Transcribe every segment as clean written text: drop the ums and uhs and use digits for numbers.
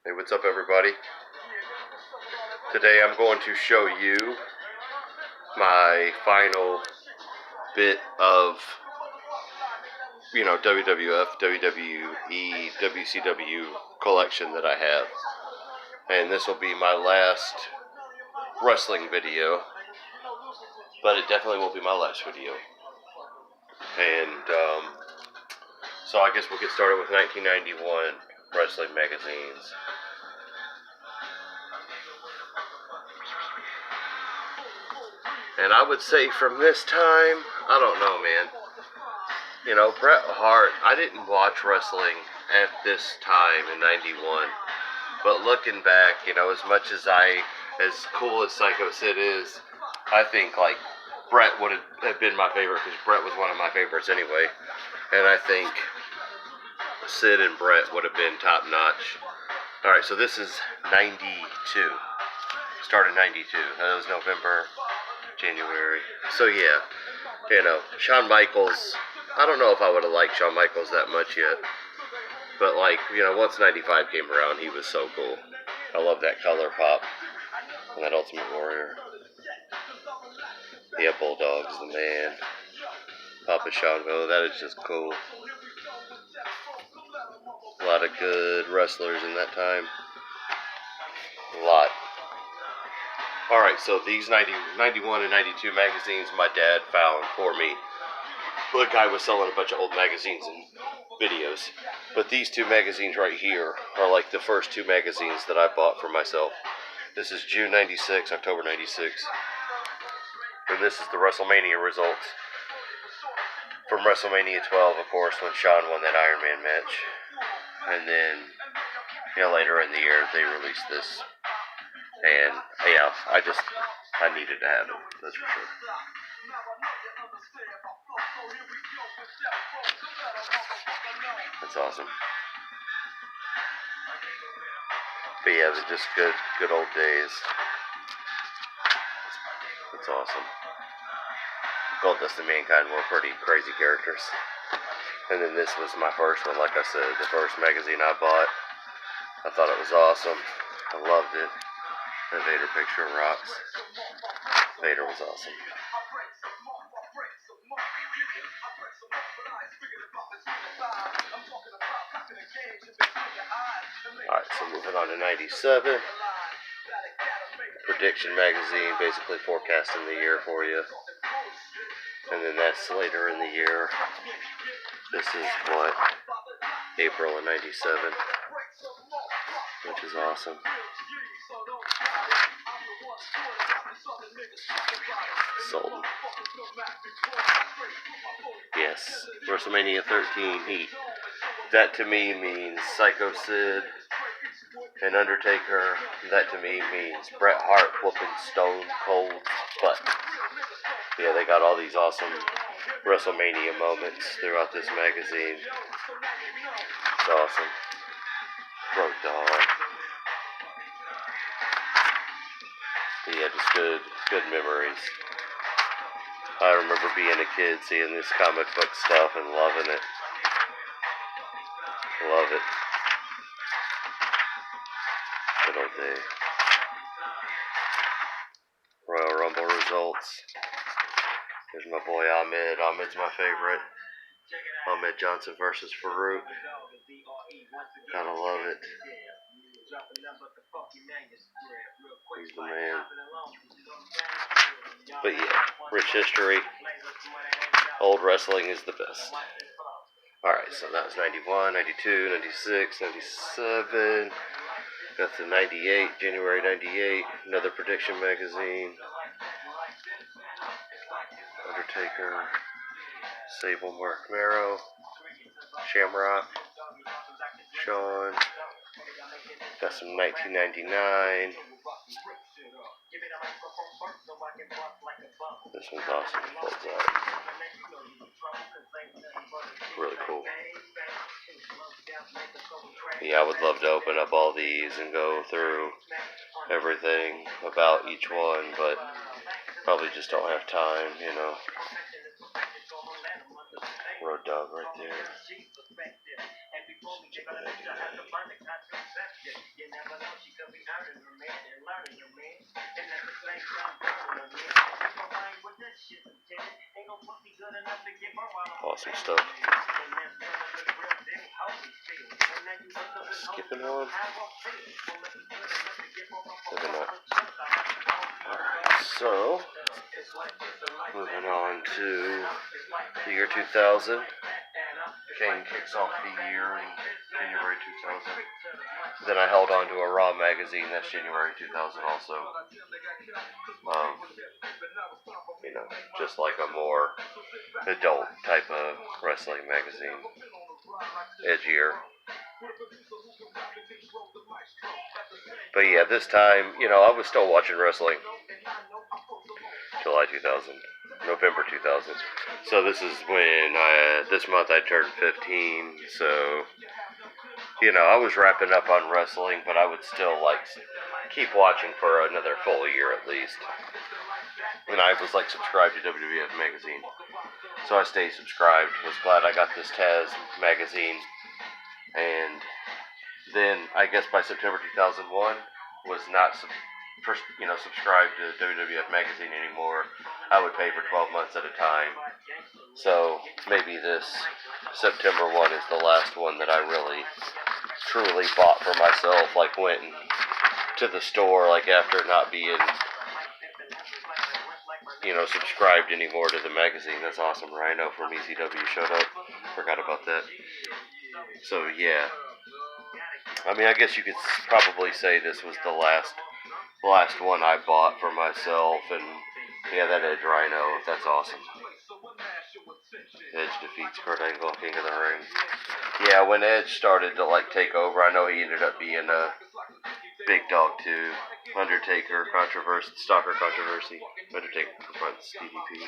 Hey, what's up everybody? Today I'm going to show you my final bit of, WWF, WWE, WCW collection that I have. And this will be my last wrestling video, but it definitely won't be my last video. And so I guess we'll get started with 1991 wrestling magazines. And I would say from this time, I don't know, man. Bret Hart, I didn't watch wrestling at this time in 91. But looking back, as much as as cool as Psycho Sid is, I think, Bret would have been my favorite, because Bret was one of my favorites anyway. And I think Sid and Bret would have been top notch. Alright, so this is 92. Started 92. That was November, January. So yeah, Shawn Michaels, I don't know if I would have liked Shawn Michaels that much yet. But once 95 came around, he was so cool. I love that color pop and that Ultimate Warrior. Yeah, Bulldog's the man. Papa Shango, that is just cool. A lot of good wrestlers in that time. A lot. Alright, so these 91 and 92 magazines my dad found for me. The guy was selling a bunch of old magazines and videos. But these two magazines right here are like the first two magazines that I bought for myself. This is June 96, October 96. And this is the WrestleMania results. From WrestleMania 12, of course, when Shawn won that Iron Man match. And then, later in the year, they released this. And, yeah, I needed to have it, that's for sure. That's awesome. But yeah, it was just good old days. That's awesome. Goldust and Mankind were pretty crazy characters. And then this was my first one, like I said, the first magazine I bought. I thought it was awesome. I loved it. The Vader picture rocks. Vader was awesome. Alright, so moving on to 97. Prediction magazine, basically forecasting the year for you. And then that's later in the year. This is what? April of 97. Which is awesome. Sold. Yes, WrestleMania 13 Heat. That to me means Psycho Sid and Undertaker. That to me means Bret Hart whooping Stone Cold butt. Yeah, they got all these awesome WrestleMania moments throughout this magazine. It's awesome. Road Dogg. Yeah, just good memories. I remember being a kid, seeing this comic book stuff and loving it. Love it. Good old day. Royal Rumble results. There's my boy Ahmed. Ahmed's my favorite. Ahmed Johnson versus Farouk. Gotta love it. He's the man. But yeah, rich history. Old wrestling is the best. Alright, so that was 91, 92, 96, 97. Got to 98, January 98. Another prediction magazine. Undertaker. Sable, Mark Marrow. Shamrock. Shawn. Got some 1999. This one's awesome. Really cool. Yeah, I would love to open up all these and go through everything about each one, but probably just don't have time, Road Dogg right there. Awesome stuff. Skipping on. Moving on. Alright, so moving on to the year 2000. Kane kicks off the year in January 2000. Then I held on to a Raw magazine, that's January 2000 also. You know, just like a more adult type of wrestling magazine. Edgier. But yeah, this time, you know, I was still watching wrestling. July 2000. November 2000. So this is when this month I turned 15, so, you know, I was wrapping up on wrestling, but I would still, like, keep watching for another full year at least. And I was, like, subscribed to WWF magazine. So I stayed subscribed. Was glad I got this Taz magazine. And then, I guess by September 2001, was not subscribed to WWF magazine anymore. I would pay for 12 months at a time. So maybe this September one is the last one that I really truly bought for myself. Like went to the store like after not being subscribed anymore to the magazine. That's awesome. Rhino from ECW showed up. Forgot about that. So yeah. I mean, I guess you could probably say this was the last one I bought for myself, and yeah, that Edge Rhino, that's awesome. Edge defeats Kurt Angle, King of the Ring. Yeah, when Edge started to like take over, I know he ended up being a big dog too. Undertaker controversy, Stalker controversy. Undertaker confronts DDP.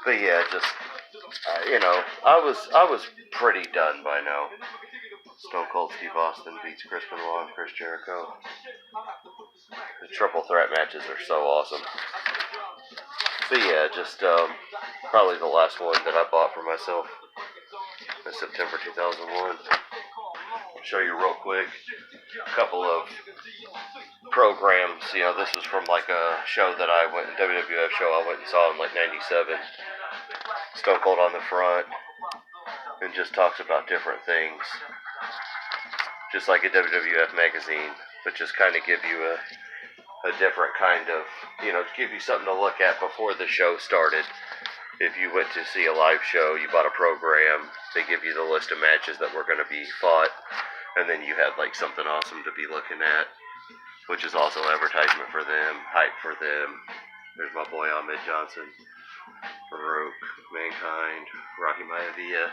But yeah, just I was pretty done by now. Stone Cold Steve Austin beats Chris Benoit and Chris Jericho. The triple threat matches are so awesome. But yeah, just probably the last one that I bought for myself in September 2001. I'll show you real quick a couple of programs. You know, this was from like a show that I went, WWF show I went and saw in like 97. Stone Cold on the front and just talks about different things. Just like a WWF magazine, but just kind of give you a different kind of, give you something to look at before the show started. If you went to see a live show, you bought a program, they give you the list of matches that were going to be fought, and then you had like something awesome to be looking at, which is also advertisement for them, hype for them. There's my boy Ahmed Johnson, Farouk, Mankind, Rocky Maivia.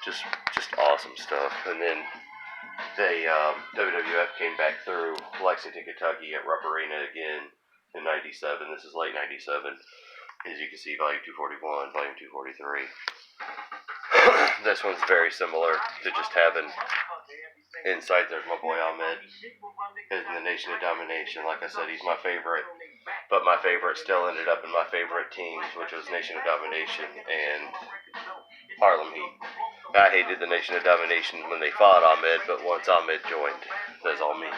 Just awesome stuff. And then they WWF came back through Lexington, Kentucky at Rupp Arena again in 97. This is late 97. As you can see, volume 241, volume 243. This one's very similar to just having inside. There's my boy Ahmed in the Nation of Domination. Like I said, he's my favorite, but my favorite still ended up in my favorite teams, which was Nation of Domination and Harlem Heat. I hated the Nation of Domination when they fought Ahmed, but once Ahmed joined, that's all me.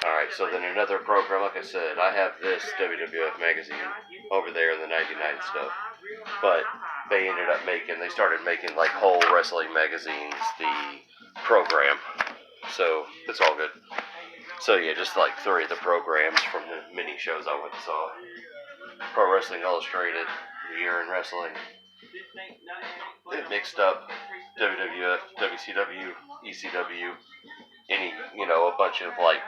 Alright, so then another program, like I said, I have this WWF magazine over there in the 99 stuff, but they started making like whole wrestling magazines, the program, so it's all good. So yeah, just like 3 of the programs from the mini shows I went and saw. Pro Wrestling Illustrated, Year in Wrestling. It mixed up WWF, WCW, ECW, a bunch of like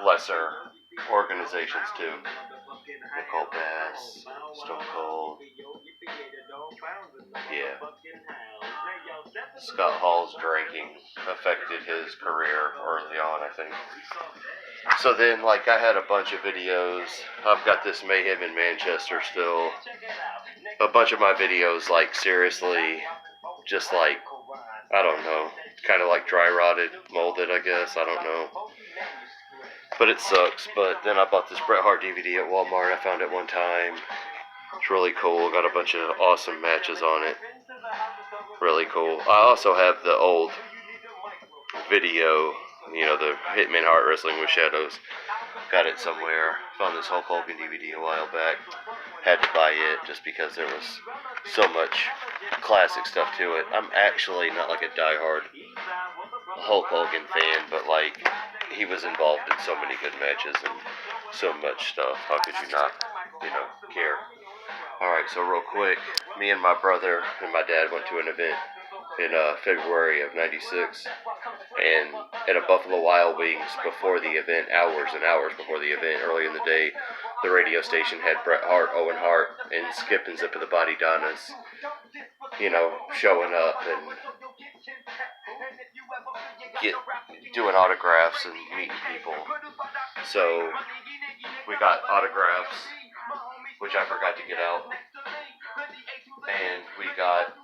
lesser organizations too. Nicole Bass, Stone Cold. Yeah. Scott Hall's drinking affected his career early on, I think. So then, like, I had a bunch of videos. I've got this Mayhem in Manchester still. A bunch of my videos, like, seriously, just like, I don't know, kind of like dry rotted, molded, I guess, I don't know. But it sucks. But then I bought this Bret Hart DVD at Walmart. I found it one time. It's really cool. Got a bunch of awesome matches on it. Really cool. I also have the old video, the Hitman Hart Wrestling with Shadows. Got it somewhere. Found this Hulk Hogan DVD a while back. Had to buy it just because there was so much classic stuff to it. I'm actually not like a diehard Hulk Hogan fan, but like he was involved in so many good matches and so much stuff. How could you not, care? Alright, so real quick, me and my brother and my dad went to an event in February of '96, and at a Buffalo Wild Wings before the event, hours and hours before the event, early in the day, the radio station had Bret Hart, Owen Hart, and Skip and Zip of the Body Donnas, showing up and doing autographs and meeting people. So we got autographs, which I forgot to get out, and we got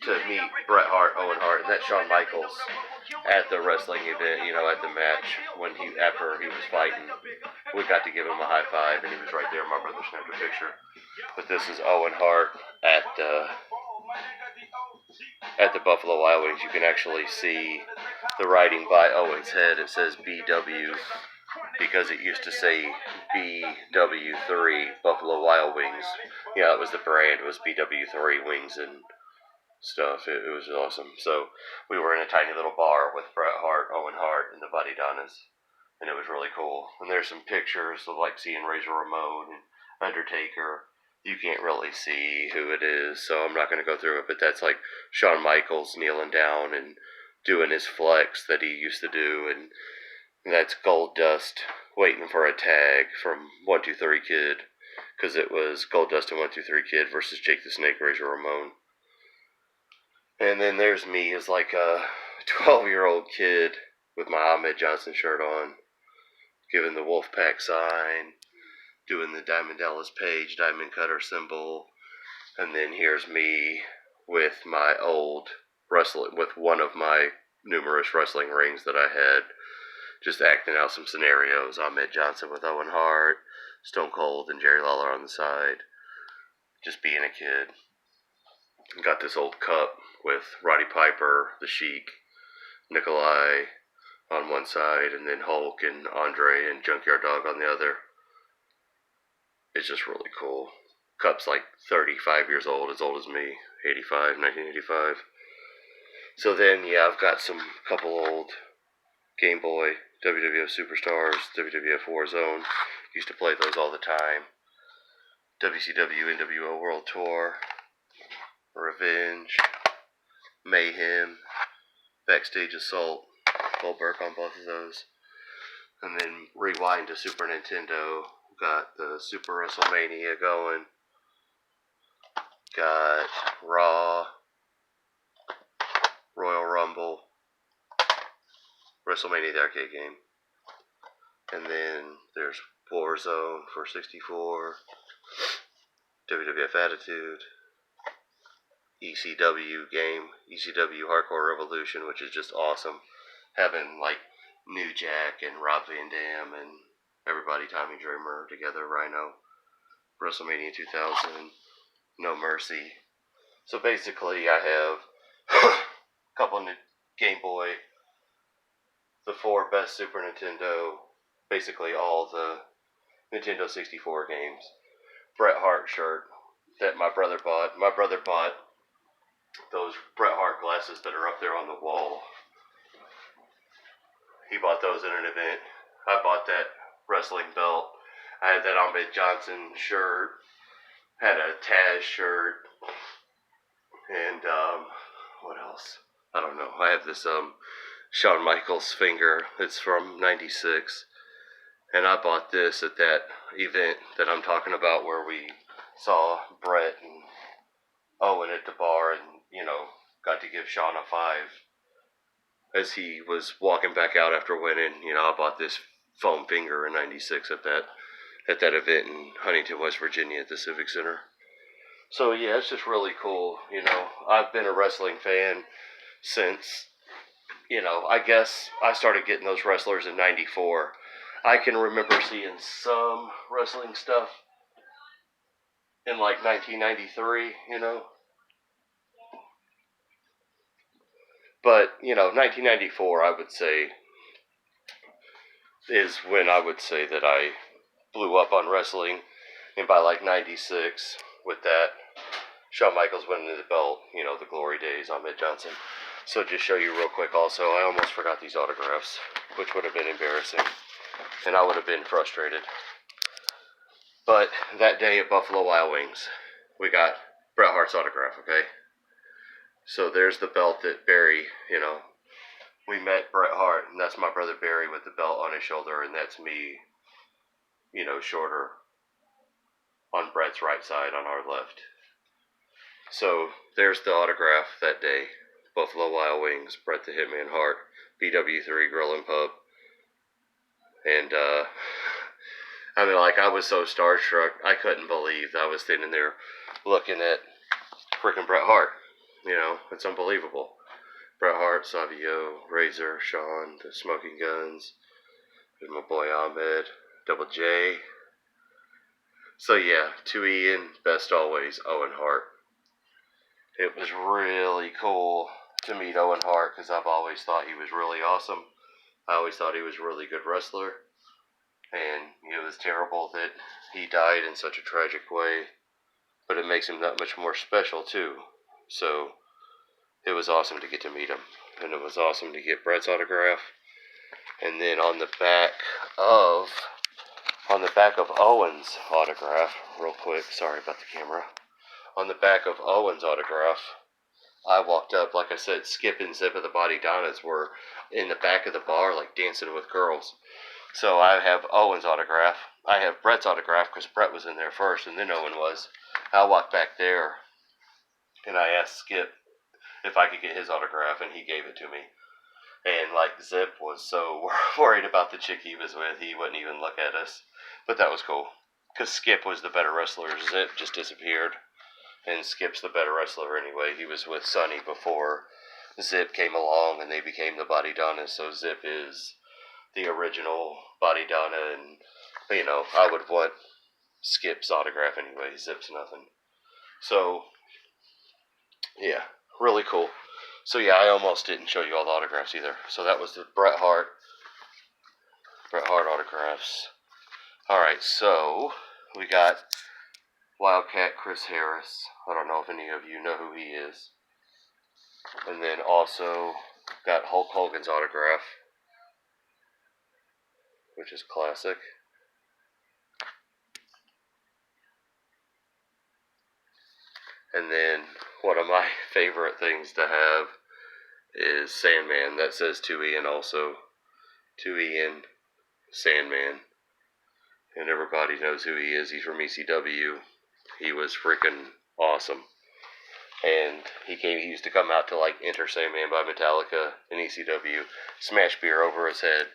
to meet Bret Hart, Owen Hart, and that's Shawn Michaels at the wrestling event, at the match after he was fighting. We got to give him a high five, and he was right there. My brother snapped a picture. But this is Owen Hart at the Buffalo Wild Wings. You can actually see the writing by Owen's head. It says BW because it used to say BW3 Buffalo Wild Wings. Yeah, it was the brand. It was BW3 Wings and stuff. It was awesome. So we were in a tiny little bar with Bret Hart, Owen Hart, and the Body Donnas, and it was really cool. And there's some pictures of like seeing Razor Ramon and Undertaker. You can't really see who it is, so I'm not going to go through it, but that's like Shawn Michaels kneeling down and doing his flex that he used to do, and that's Goldust waiting for a tag from 1-2-3 Kid, because it was Goldust and 1-2-3 Kid versus Jake the Snake, Razor Ramon. And then there's me as like a 12-year-old kid with my Ahmed Johnson shirt on, giving the Wolfpack sign, doing the Diamond Dallas Page Diamond Cutter symbol. And then here's me with my old wrestling, with one of my numerous wrestling rings that I had, just acting out some scenarios. Ahmed Johnson with Owen Hart, Stone Cold and Jerry Lawler on the side, just being a kid. Got this old cup with Roddy Piper, The Sheik, Nikolai on one side, and then Hulk and Andre and Junkyard Dog on the other. It's just really cool. Cup's like 35 years old as me, 1985. So then, I've got some couple old Game Boy, WWF Superstars, WWF Warzone. Used to play those all the time. WCW NWO World Tour, Revenge, Mayhem, Backstage Assault, Goldberg on both of those. And then rewind to Super Nintendo. Got the Super WrestleMania going. Got Raw, Royal Rumble, WrestleMania the arcade game. And then there's Warzone for 64, WWF Attitude, ECW game, ECW Hardcore Revolution, which is just awesome. Having like New Jack and Rob Van Dam and everybody, Tommy Dreamer together, Rhino, WrestleMania 2000, No Mercy. So basically I have a couple of Game Boy, the 4 best Super Nintendo, basically all the Nintendo 64 games. Bret Hart shirt that my brother bought. My brother bought those Bret Hart glasses that are up there on the wall. He bought those in an event. I bought that wrestling belt. I had that Ahmed Johnson shirt. Had a Taz shirt. And, what else? I don't know. I have this, Shawn Michaels finger. It's from '96. And I bought this at that event that I'm talking about where we saw Bret and Owen at the bar and, got to give Shawn a 5. As he was walking back out after winning, I bought this foam finger in '96 at that event in Huntington, West Virginia at the Civic Center. So yeah, it's just really cool. I've been a wrestling fan since, I guess I started getting those wrestlers in '94. I can remember seeing some wrestling stuff in like 1993, But, 1994, I would say, is when I would say that I blew up on wrestling. And by like 96, with that, Shawn Michaels winning the belt, you know, the glory days on Mid Johnson. So just show you real quick also, I almost forgot these autographs, which would have been embarrassing. And I would have been frustrated. But that day at Buffalo Wild Wings, we got Bret Hart's autograph, okay? So there's the belt that Barry, you know, we met Bret Hart, and that's my brother Barry with the belt on his shoulder, and that's me, you know, shorter on Bret's right side on our left. So there's the autograph that day. Buffalo Wild Wings, Bret the Hitman Hart, BW3 Grill and Pub. And, I mean, like, I was so starstruck, I couldn't believe I was standing there looking at freaking Bret Hart. You know, it's unbelievable. Bret Hart, Savio, Razor, Shawn, the Smoking Guns, my boy Ahmed, Double J. So yeah, to Ian, best always, Owen Hart. It was really cool to meet Owen Hart because I've always thought he was really awesome. I always thought he was a really good wrestler. And it was terrible that he died in such a tragic way. But it makes him that much more special too. So it was awesome to get to meet him. And it was awesome to get Bret's autograph. And then on the back of Owen's autograph, real quick, sorry about the camera. On the back of Owen's autograph, I walked up, like I said, Skip and Zip of the Body Donnas were in the back of the bar, like dancing with girls. So I have Owen's autograph. I have Bret's autograph because Bret was in there first, and then Owen was. I walked back there, and I asked Skip if I could get his autograph, and he gave it to me. And, like, Zip was so worried about the chick he was with, he wouldn't even look at us. But that was cool, because Skip was the better wrestler. Zip just disappeared, and Skip's the better wrestler anyway. He was with Sonny before Zip came along, and they became the Body Donnas, so Zip is the original Body Donna, and, you know, I would want Skip's autograph anyway. Zip's nothing. So, yeah, really cool. So, yeah, I almost didn't show you all the autographs either. So that was the Bret Hart autographs. Alright, so we got Wildcat Chris Harris. I don't know if any of you know who he is. And then also got Hulk Hogan's autograph, which is classic. And then one of my favorite things to have is Sandman. That says to Ian also. To Ian, Sandman. And everybody knows who he is. He's from ECW. He was freaking awesome. And he used to come out to like Enter Sandman by Metallica in ECW, smash beer over his head.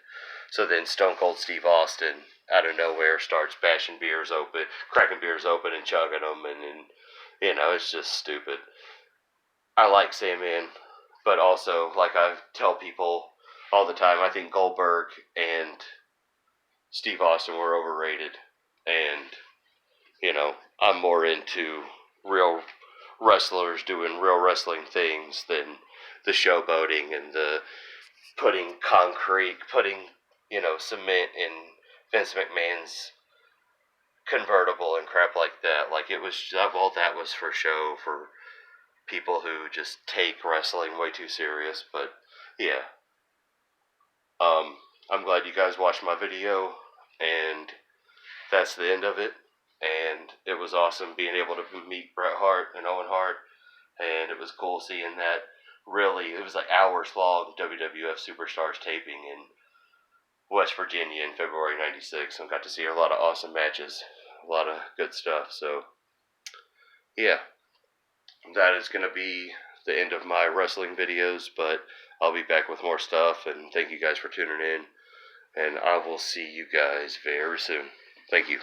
So then Stone Cold Steve Austin, out of nowhere, starts bashing beers open, cracking beers open and chugging them, and you know, it's just stupid. I like Sandman, but also, like I tell people all the time, I think Goldberg and Steve Austin were overrated, and, you know, I'm more into real wrestlers doing real wrestling things than the showboating and the putting, you know, cement in Vince McMahon's convertible and crap like that. Like, it was, that was for show, for people who just take wrestling way too serious. But yeah, I'm glad you guys watched my video, and that's the end of it. And it was awesome being able to meet Bret Hart and Owen Hart, and it was cool seeing that. Really, it was like hours long WWF Superstars taping in West Virginia in February '96, and got to see a lot of awesome matches, a lot of good stuff. So yeah, that is going to be the end of my wrestling videos, but I'll be back with more stuff, and thank you guys for tuning in, and I will see you guys very soon. Thank you.